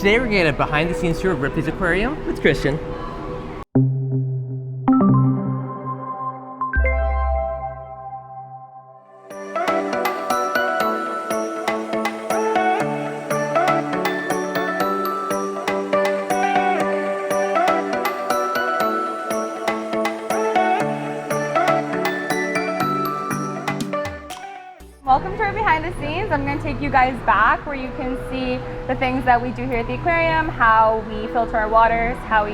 Today we're getting a behind the scenes tour of Ripley's aquarium with Christian. Welcome to our behind the scenes. I'm going to take you guys back where you can see the things that we do here at the aquarium, how we filter our waters, how we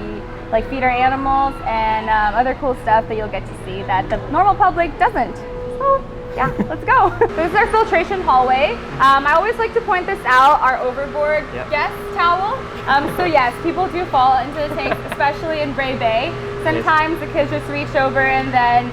feed our animals, and other cool stuff that you'll get to see that the normal public doesn't. So yeah, let's go. This is our filtration hallway. I always like to point this out, our overboard guest towel. So yes, people do fall into the tanks, especially in Ray Bay. Sometimes the kids just reach over and then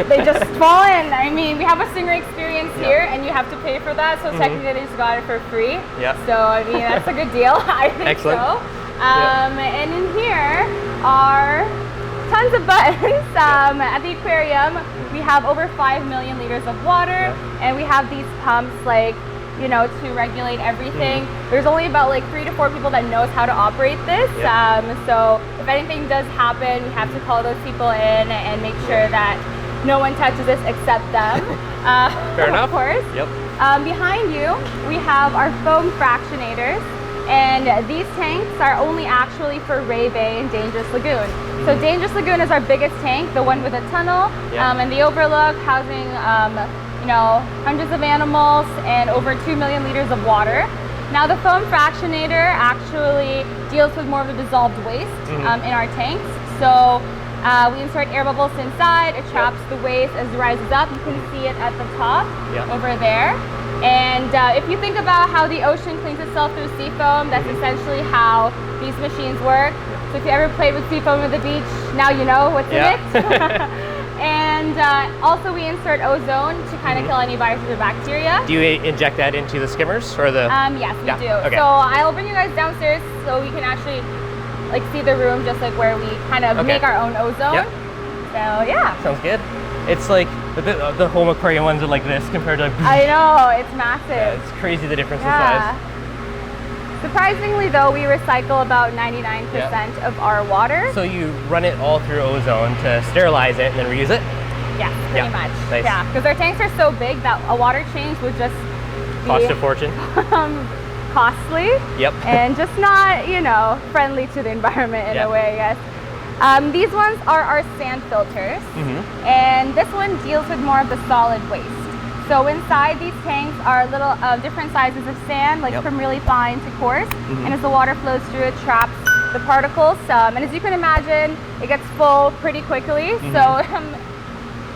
they just fall in. I mean, we have a Stingray experience here, and you have to pay for that. So technically, they just got it for free. Yeah. So I mean, that's a good deal. I think Excellent. So. And in here are tons of buttons. At the aquarium, we have over 5 million liters of water, and we have these pumps, to regulate everything. There's only about 3 to 4 people that knows how to operate this. So if anything does happen, we have to call those people in and make sure that no one touches this except them. Fair enough. Of course. Yep. Behind you, we have our foam fractionators, and these tanks are only actually for Ray Bay and Dangerous Lagoon. So Dangerous Lagoon is our biggest tank, the one with a tunnel, and the overlook housing hundreds of animals and over 2 million liters of water. Now the foam fractionator actually deals with more of the dissolved waste in our tanks. So we insert air bubbles inside, it traps the waste as it rises up. You can see it at the top over there. And if you think about how the ocean cleans itself through sea foam, that's essentially how these machines work. So if you ever played with sea foam at the beach, now you know what's in it. And also we insert ozone to kind of kill any viruses or bacteria. Do you inject that into the skimmers or the? Yes, we do. Okay. So I'll bring you guys downstairs so we can actually see the room, just where we kind of make our own ozone. So yeah. Sounds good. It's like the home aquarium ones are like this compared to. I know, it's massive. Yeah, it's crazy the difference in size. Surprisingly though, we recycle about 99% of our water. So you run it all through ozone to sterilize it and then reuse it? Yeah, pretty much. Nice. Yeah, because our tanks are so big that a water change would just cost a fortune. Costly. Yep. And just not, friendly to the environment in a way, I guess. These ones are our sand filters, and this one deals with more of the solid waste. So inside these tanks are little different sizes of sand, from really fine to coarse, and as the water flows through, it traps the particles. And as you can imagine, it gets full pretty quickly. So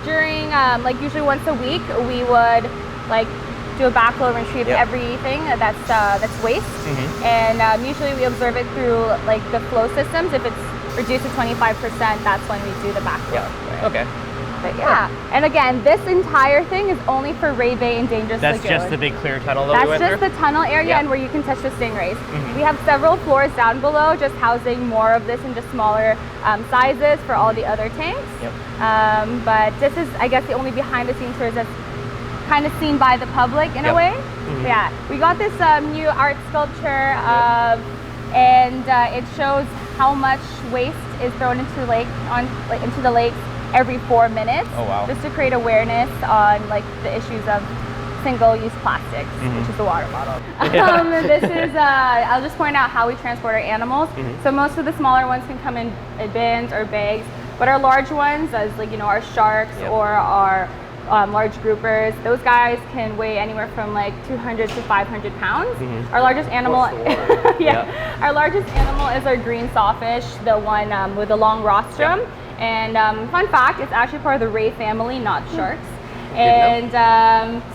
during, usually once a week, we would do a backflow and retrieve everything that's waste, and usually we observe it through the flow systems. If it's reduced to 25%, that's when we do the backflow. Okay. But yeah, and again, this entire thing is only for Ray Bay and Dangerous Lagoon. That's just the big clear tunnel that we went through? That's just the tunnel area and where you can touch the stingrays. We have several floors down below just housing more of this in just smaller sizes for all the other tanks. But this is, I guess, the only behind the scenes tours that's kind of seen by the public in a way. Yeah, we got this new art sculpture and it shows how much waste is thrown into the lakes every 4 minutes. Oh wow. Just to create awareness on the issues of single-use plastics, which is the water bottle. This is, I'll just point out how we transport our animals. So most of the smaller ones can come in bins or bags, but our large ones, as our sharks or our large groupers, those guys can weigh anywhere from 200 to 500 pounds. Our largest animal, our largest animal is our green sawfish, the one with the long rostrum. And fun fact, it's actually part of the ray family, not sharks. And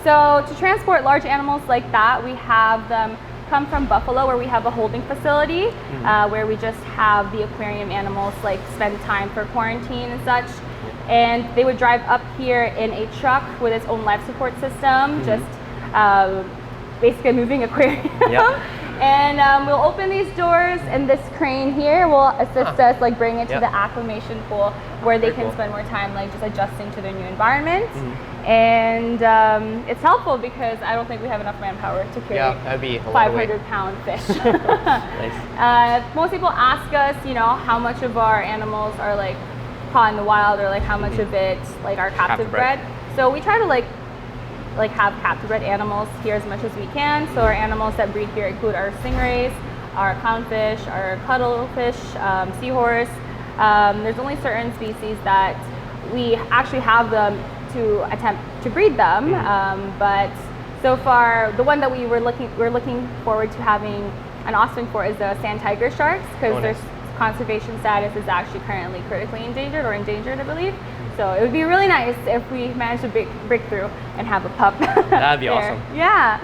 so to transport large animals like that, we have them come from Buffalo, where we have a holding facility, where we just have the aquarium animals spend time for quarantine and such. And they would drive up here in a truck with its own life support system, just basically a moving aquarium. And we'll open these doors, and this crane here will assist us bring it to the acclimation pool, where they can spend more time just adjusting to their new environment. And it's helpful because I don't think we have enough manpower to carry that'd be a lot of weight. 500-pound fish. Nice. Most people ask us, you know, how much of our animals are like caught in the wild, or like how much of it like are captive bred. So we try to like have captive bred animals here as much as we can. So our animals that breed here include our stingrays, our clownfish, our cuttlefish, seahorse. There's only certain species that we actually have them to attempt to breed them, but so far the one that we're looking forward to having an offspring for is the sand tiger sharks, because their conservation status is actually currently critically endangered, or endangered, I believe. So it would be really nice if we managed to break through and have a pup. That'd be awesome. Yeah.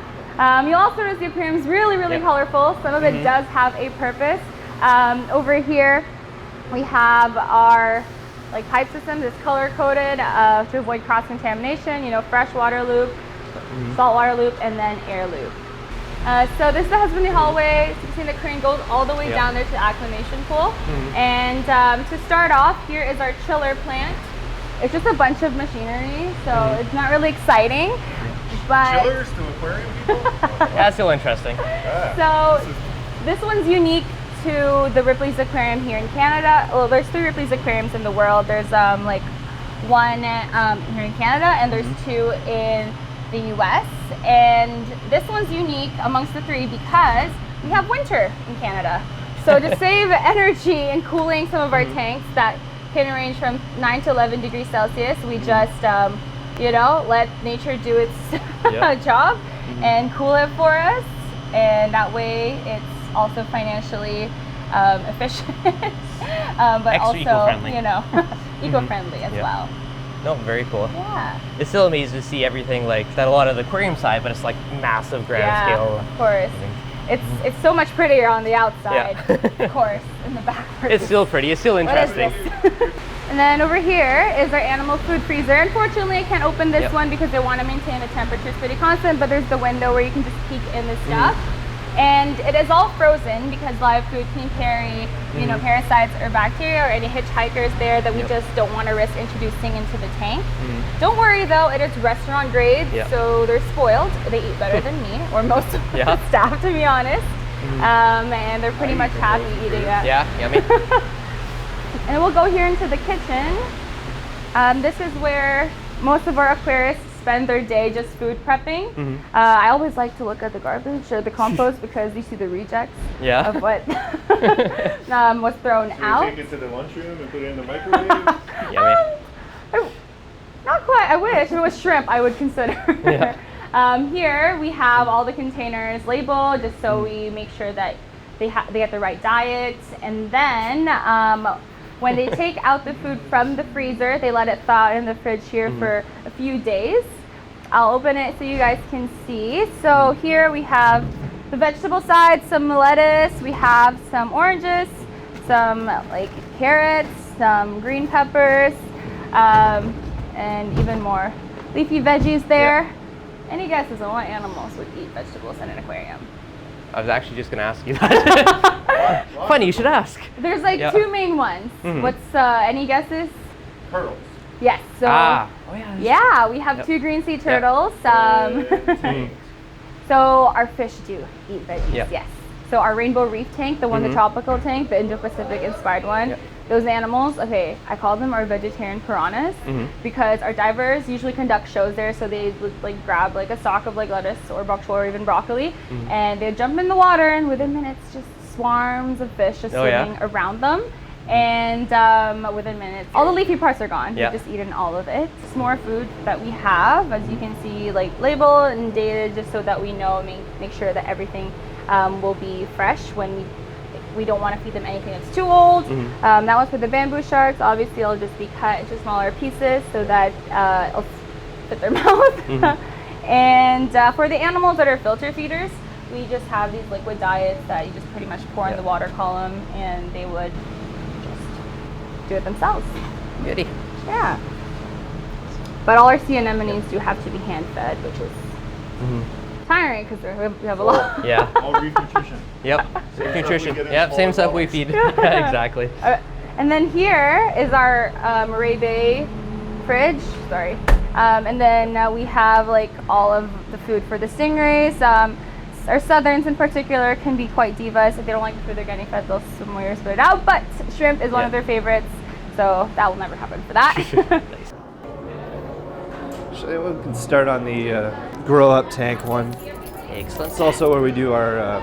You'll also notice the aquarium's really colorful. Some of it does have a purpose. Over here we have our like pipe system that's color coded to avoid cross contamination. You know, freshwater loop, saltwater loop, and then air loop. So this is the husbandry hallway. So you can see the crane goes all the way down there to the acclimation pool. And to start off, here is our chiller plant. It's just a bunch of machinery, so it's not really exciting. But chillers to aquarium people? That's still interesting. So this one's unique to the Ripley's Aquarium here in Canada. Well, there's 3 Ripley's Aquariums in the world. There's like one here in Canada, and there's 2 in the US. And this one's unique amongst the 3 because we have winter in Canada. So to save energy in cooling some of our tanks that can range from 9 to 11 degrees Celsius, we just you know, let nature do its job and cool it for us, and that way it's also financially efficient, but also eco-friendly. You know, eco-friendly as well. No, very cool. Yeah. It's still amazing to see everything like that. A lot of the aquarium side, but it's like massive grand scale. Of course. It's so much prettier on the outside, of course, in the back. It's still pretty. It's still interesting. And then over here is our animal food freezer. Unfortunately, I can't open this one because I want to maintain the temperatures pretty constant, but there's the window where you can just peek in the stuff. And it is all frozen because live food can carry, you know, parasites or bacteria or any hitchhikers there that we just don't want to risk introducing into the tank. Don't worry though, it is restaurant grade, so they're spoiled. They eat better than me, or most of the staff, to be honest. And they're pretty much happy eating that. Yeah, yummy. And we'll go here into the kitchen. This is where most of our aquarists spend their day just food prepping. I always like to look at the garbage or the compost because you see the rejects of what was thrown out. Take it to the lunchroom and put it in the microwave? Not quite. I wish. If it was shrimp, I would consider. Here we have all the containers labeled just so we make sure that they get the right diet. And then when they take out the food from the freezer, they let it thaw in the fridge here for a few days. I'll open it so you guys can see. So here we have the vegetable side, some lettuce, we have some oranges, some like carrots, some green peppers, and even more leafy veggies there. Any guesses on what animals would eat vegetables in an aquarium? I was actually just going to ask you that. Funny, you should ask. There's like 2 main ones. What's any guesses? Turtles. Yes. So we have 2 green sea turtles. So our fish do eat veggies. Yes. So our rainbow reef tank, the one, the tropical tank, the Indo-Pacific inspired one. Those animals, I call them our vegetarian piranhas because our divers usually conduct shows there, so they would like grab like a stalk of like lettuce or bok choy or even broccoli, and they'd jump in the water, and within minutes, just swarms of fish just swimming around them. And within minutes, all the leafy parts are gone. We've just eaten all of it. It's more food that we have, as you can see, like labeled and dated, just so that we know, make sure that everything will be fresh when we don't want to feed them anything that's too old. That was for the bamboo sharks. Obviously, it'll just be cut into smaller pieces so that it'll fit their mouth. And for the animals that are filter feeders, we just have these liquid diets that you just pretty much pour in the water column, and they would just do it themselves. Beauty. Yeah. But all our sea anemones do have to be hand fed, which is tiring because we have a lot. All reef nutrition. Reef nutrition. Same stuff we feed. Exactly. And then here is our Murray Bay fridge. Sorry. And then we have like all of the food for the stingrays. Our southerns in particular can be quite divas. If they don't like the food they're getting fed, they'll swim away or spit it out. But shrimp is one of their favorites, so that will never happen for that. We can start on the grow up tank one. Excellent. It's also where we do our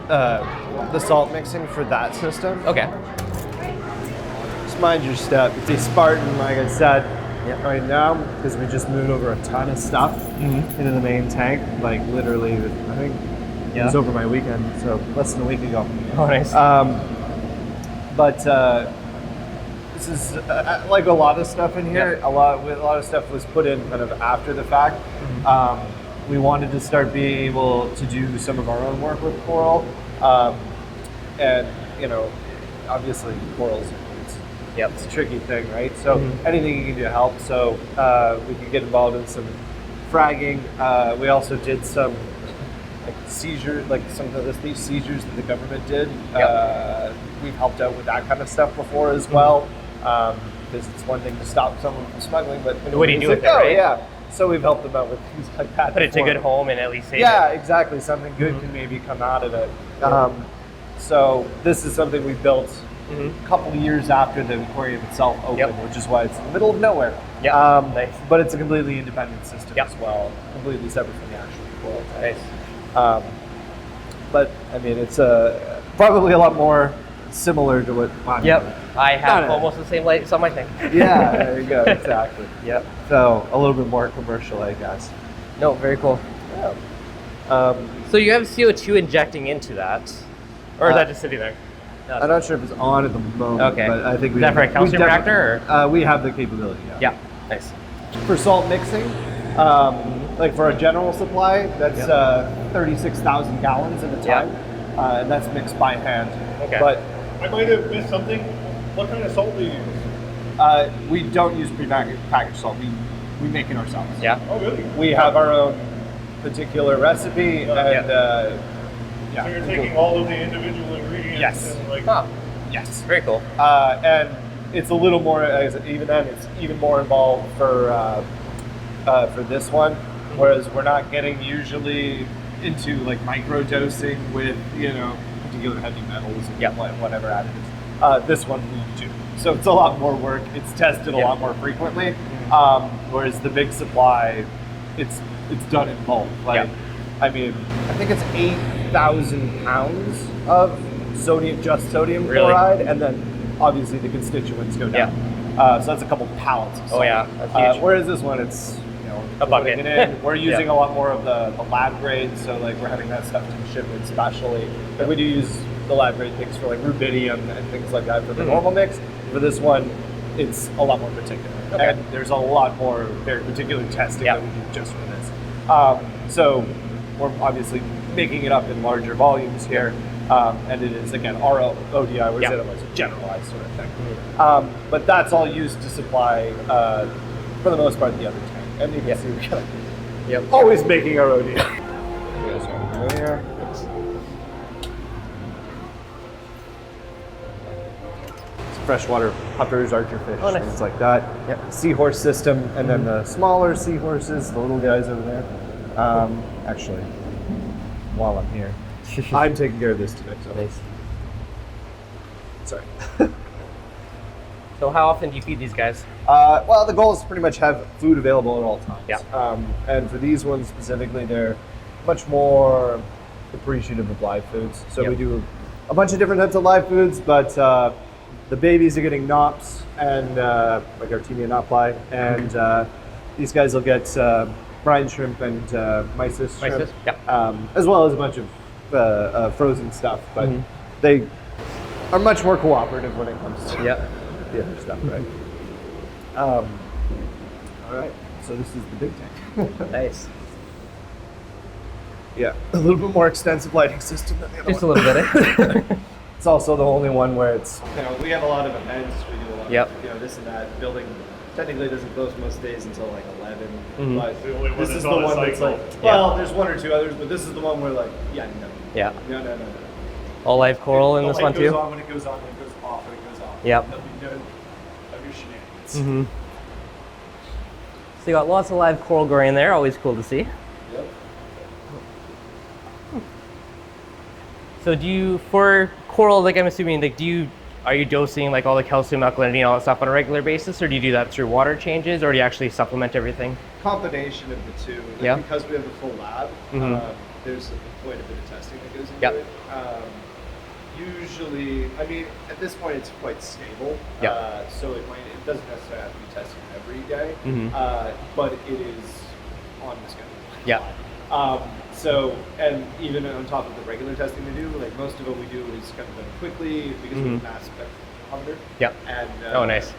the salt mixing for that system. Okay. Just mind your step. It's a Spartan, like I said, Yep. right now, because we just moved over a ton of stuff into the main tank. Like literally, I think it was over my weekend, so less than a week ago. Oh, nice. But this is like a lot of stuff in here. Yeah. A lot of stuff was put in kind of after the fact. We wanted to start being able to do some of our own work with coral, and you know, obviously corals. It's a tricky thing, right? So anything you can do to help. So we could get involved in some fragging. We also did some like seizures, like some of these seizures that the government did. We've helped out with that kind of stuff before as well, because it's one thing to stop someone from smuggling, but What do you do with it, oh, right? Yeah. So we've helped them out with things like that. Put it to before. good home and at least save Yeah, it. exactly. Something good can maybe come out of it. So this is something we built a couple of years after the aquarium itself opened, which is why it's in the middle of nowhere. Nice. But it's a completely independent system Yep. as well, completely separate from the actual coral tank. Nice. But I mean, it's probably a lot more similar to what I'm doing. I have No. almost the same lights on my thing. Yeah, there you go, exactly. Yep. So a little bit more commercial, I guess. No, very cool. Yeah. So you have CO2 injecting into that, or is that just sitting there? No, I'm not sure if it's on at the moment, Okay. but I think Is that for a calcium reactor, or? We have the capability, Yeah. Nice. For salt mixing, like for a general supply, that's 36,000 gallons at a time, and that's mixed by hand. Okay. But I might have missed something. What kind of salt do you use? we don't use packaged salt. We make it ourselves. Yeah. Oh, really? We have our own particular recipe, and So you're taking all of the individual ingredients Yes. and like... Oh, yes. very cool. And it's a little more, even then, it's even more involved for this one, whereas we're not getting usually into like micro dosing with, you know, particular heavy metals and whatever additives. This one we do. So it's a lot more work. It's tested a lot more frequently. Whereas the big supply, it's done in bulk. Like, I mean, I think it's 8,000 pounds of sodium chloride, and then obviously the constituents go down. So that's a couple pallets of salt. Oh yeah, that's huge. Whereas this one, it's, you know, A bucket. putting it in. We're using a lot more of the lab grade, so like we're having that stuff to ship in specially. But we do use the lab grade things for like rubidium and things like that for the normal mix. For this one, it's a lot more particular. Okay. And there's a lot more very particular testing that we do just for this. So we're obviously making it up in larger volumes here. And it is, again, our ODI, whereas it was a generalized sort of thing. But that's all used to supply, for the most part, the other tank. And you can see we're kind of always making our ODI. Here. Freshwater puppers, archerfish, things like that. Seahorse system, and then the smaller seahorses, the little guys over there. Actually, while I'm here, I'm taking care of this today. So. Nice. Sorry. So how often do you feed these guys? Well, the goal is to pretty much have food available at all times. Yeah. And for these ones specifically, they're much more appreciative of live foods. So we do a bunch of different types of live foods, but the babies are getting knops and like Artemia knopfly, and these guys will get brine shrimp and mysis shrimp, as well as a bunch of frozen stuff. But they are much more cooperative when it comes to the other stuff, right? All right, so this is the big tank. Nice. Yeah, a little bit more extensive lighting system than the other Just one. a little bit. It's also the only one where it's, you know, we have a lot of events, we do a lot Yep. of, you know, this and that. Building technically doesn't close most days until like 11, but The only one this that's is the on a one that's cycle. like, well, there's one or two others, but this is the one where like, no. Yeah. No. All live coral in The this light one goes too? on when it goes on, when it goes off when it goes off. Yep. There'll be no of your shenanigans. So you got lots of live coral growing in there, always cool to see. Yep. So do you, for coral, like I'm assuming, like are you dosing like all the calcium, alkalinity, all that stuff on a regular basis, or do you do that through water changes, or do you actually supplement everything? Combination of the two. Like, Yeah. Because we have a full lab, there's quite a bit of testing that goes into it. Usually, I mean, at this point, it's quite stable. So it doesn't necessarily have to be tested every day, but it is on the schedule. So, and even on top of the regular testing we do, like most of what we do is kind of done quickly because we have mass spectrometer. And oh, nice.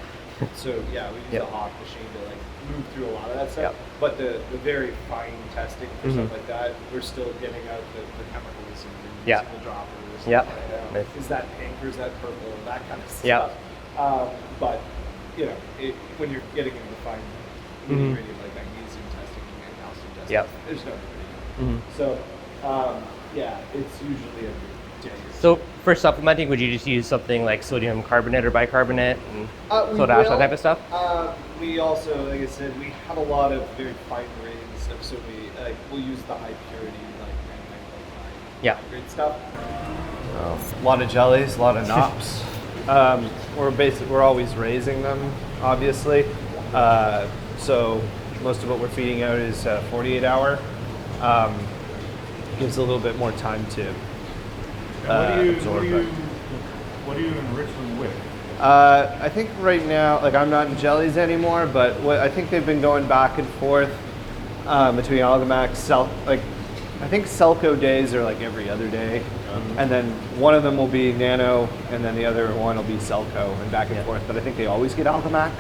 So yeah, we use the Hawk machine to like move through a lot of that stuff. But the very fine testing for stuff like that, we're still getting out the chemicals and the droppers. Nice. Is that pink or is that purple? That kind of stuff. But you know, when you're getting into the fine nitty-gritty of like magnesium testing and calcium testing, there's no So, yeah, it's usually every day. So for supplementing, would you just use something like sodium carbonate or bicarbonate and soda ash, that type of stuff? We also, like I said, we have a lot of very fine grade stuff, so we'll use the high purity, like 99.9 grade stuff. A lot of jellies, a lot of knops. We're always raising them, obviously. So most of what we're feeding out is 48-hour. Gives a little bit more time to absorb. What do you enrich them with? I think right now, like I'm not in jellies anymore, but I think they've been going back and forth between Algamax, I think Selco days are like every other day, and then one of them will be Nano, and then the other one will be Selco, and back and forth. But I think they always get Algamax.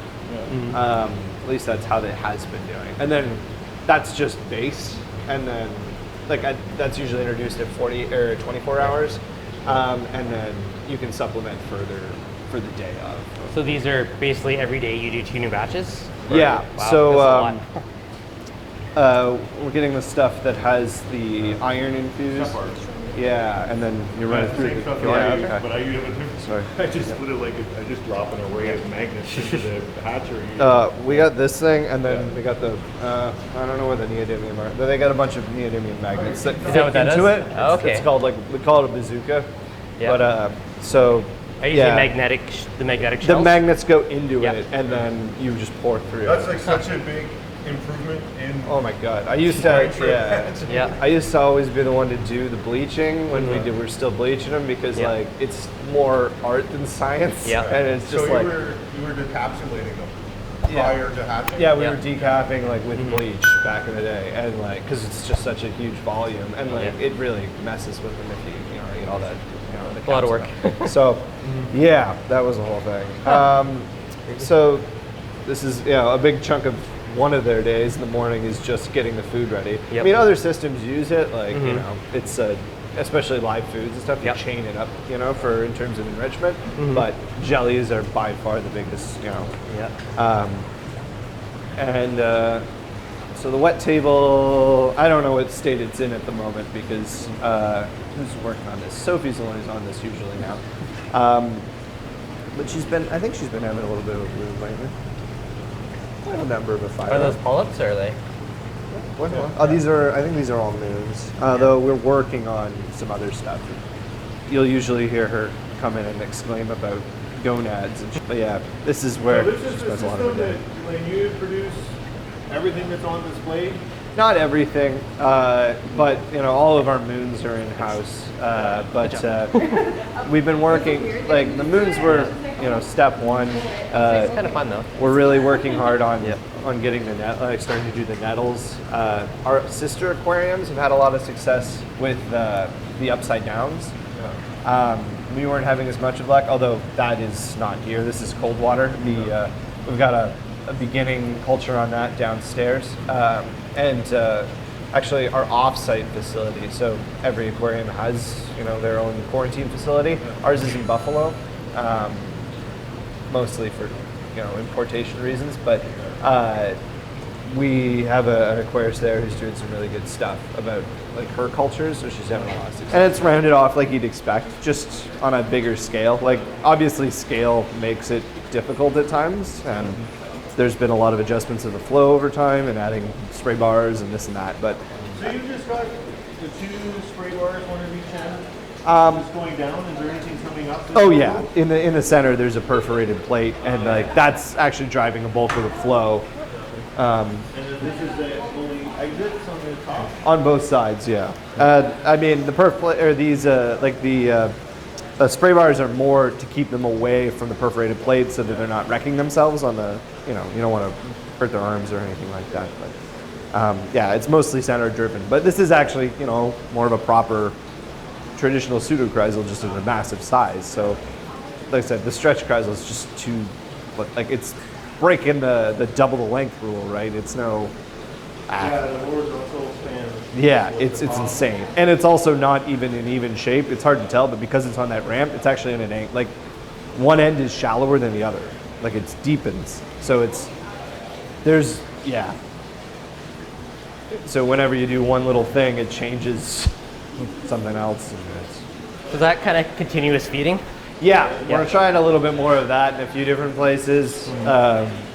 At least that's how it has been doing. And then that's just base, and then that's usually introduced at 40 or 24 hours, and then you can supplement further for the day of. So these are basically every day you do 2 new batches? Yeah. Wow, so that's we're getting the stuff that has the iron infused. Yeah, and then you run it through. Stuff But I use a different. Sorry. I just put it I just drop an array of magnets into the hatchery. We got this thing, and then we got the I don't know what the neodymium are. But they got a bunch of neodymium magnets that fit into it. Oh, okay. It's called we call it a bazooka. Yeah. But so. Are you using the magnetic shells? The magnets go into it, and then you just pour through. That's like such a big improvement in. Oh my god! I used to, I used to always be the one to do the bleaching when we were still bleaching them because like it's more art than science. And it's just so you were decapsulating them prior to hatching. Yeah, we were decapping with bleach back in the day, and because it's just such a huge volume, and it really messes with them if you get all that. A lot of work. So, yeah, that was the whole thing. So, this is a big chunk of one of their days in the morning is just getting the food ready. I mean, other systems use it, it's especially live foods and stuff. You chain it up, for in terms of enrichment. But jellies are by far the biggest, so the wet table, I don't know what state it's in at the moment because who's working on this? Sophie's the one who's on this usually now. But I think she's been having a little bit of a bloom lately. Quite a number of a fire. Are those polyps or are they? What? Oh, I think these are all moons. Though we're working on some other stuff. You'll usually hear her come in and exclaim about gonads. But yeah, this is where this is she the spends a lot of system her day. that when you produce everything that's on display. Not everything, but all of our moons are in house. But we've been working. The moons were, step one. It's kind of fun though. We're really working hard on getting the net, starting to do the nettles. Our sister aquariums have had a lot of success with the upside downs. We weren't having as much of luck, although that is not here. This is cold water. We've got a beginning culture on that downstairs. And actually our off-site facility, so every aquarium has their own quarantine facility. Ours is in Buffalo, mostly for importation reasons, but we have an aquarist there who's doing some really good stuff about her cultures, so she's having a lot of success. And it's rounded off like you'd expect, just on a bigger scale. Obviously scale makes it difficult at times, and there's been a lot of adjustments in the flow over time and adding spray bars and this and that. But So you just got the 2 spray bars, one at each end? Just going down, is there anything coming up? oh yeah, in the center there's a perforated plate, and like that's actually driving a bulk of the flow. And then this is the only exits on the top? On both sides, yeah. I mean, the perf plate or these like the spray bars are more to keep them away from the perforated plate so that they're not wrecking themselves on the, you don't want to hurt their arms or anything like that. But yeah, it's mostly center driven. But this is actually, more of a proper traditional pseudochrysal, just in a massive size. So, like I said, the stretch chrysal is just too, like it's breaking the double the length rule, right? It's no. Yeah, the horizontal span. Yeah, it's insane, and it's also not even in even shape. It's hard to tell, but because it's on that ramp, it's actually in an angle. Like one end is shallower than the other. Like it deepens, so yeah. So whenever you do one little thing, it changes something else. And Is that kind of continuous feeding? yeah, we're trying a little bit more of that in a few different places.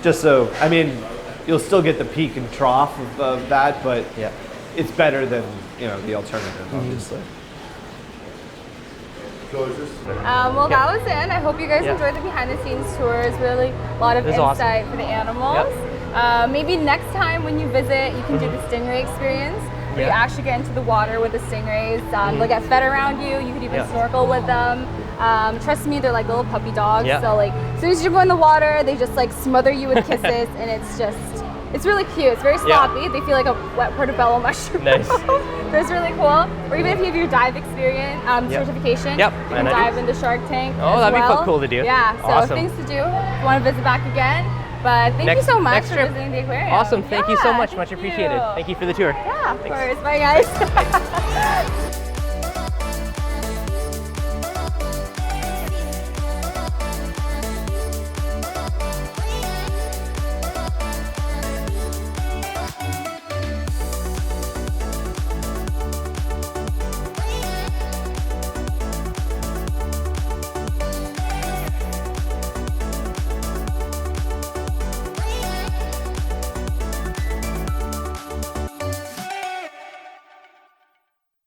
Just so, I mean, you'll still get the peak and trough of that, but it's better than the alternative, obviously. So is this? Well, that was it. I hope you guys enjoyed the behind the scenes tour. It's really a lot of insight for the animals. Maybe next time when you visit, you can do the stingray experience. Where you actually get into the water with the stingrays. They'll get fed around you. You could even snorkel with them. Trust me, they're like little puppy dogs. So like, as soon as you go in the water, they just like smother you with kisses, and it's really cute. It's very sloppy. They feel like a wet portobello mushroom. Nice. So it's really cool. Or even if you have your dive experience certification, you can dive in the shark tank. Oh, that'd be cool to do. Yeah. So Awesome. things to do. If you want to visit back again. But thank you so much for visiting the aquarium. Awesome. Thank you so much. Much thank appreciated. you. Thank you for the tour. Yeah, of course. Bye, guys.